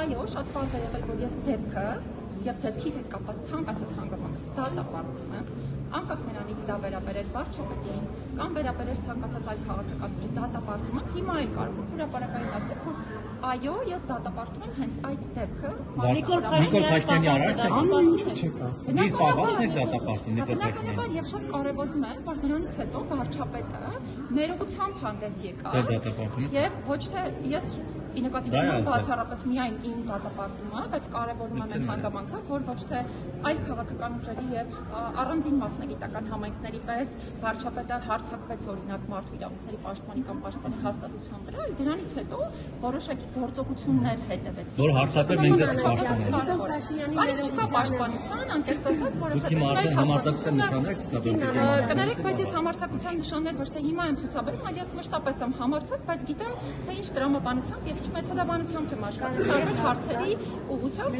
այո, շատ բարձր է եղել, որ ես դեպքը եւ դեպքի հետ կապված ցանկացած հանգամանք դատապարտում եմ, անկախ նրանից դա վերաբերեր վարչապետին կամ վերաբերեր ցանկացած այլ քաղաքական ուժի դատապարտում եմ, հիմա էլ կարող եմ հրապարակային ասել, որ այո, ես դատապարտում եմ հենց այդ դեպքը։ Նիկոլ Փաշինյանի Բնականաբար եւ շատ կարեւորում է, որ դրանից հետո վարչապետը ներողությամբ հանդես եկավ եւ ոչ թե ես ի նկատի ունեմ բացառապես միայն իմ դատապարտումը, բայց կարևորում եմ այն հանգամանքը, որ ոչ թե այլ քաղաքական ուժերի եւ առանձին մասնագիտական համայնքների պես վարչապետը հարձակվեց օրինակ մարդու իրավունքների պաշտպանի կամ պաշտպանի հաստատության վրա, այլ դրանից հետո որոշակի գործողություններ հետևեցին։ Որ հարձակվեց մենք ձեզ պաշտպանում։ Այլ չկա պաշտպանության, անկեղծ ասած, որովհետեւ մենք համարձակության նշաններ ցուցաբերում կներեք, բայց ես համարձակության նշաններ ոչ թե հիմա եմ ցուցաբերում, այլ ես մշտապես եմ համարձակ, բայց գիտեմ, թե ինչ տրամաբանությամբ եւ ինչ մեթոդաբանությամբ եմ աշխատում տարբեր հարցերի ուղղությամբ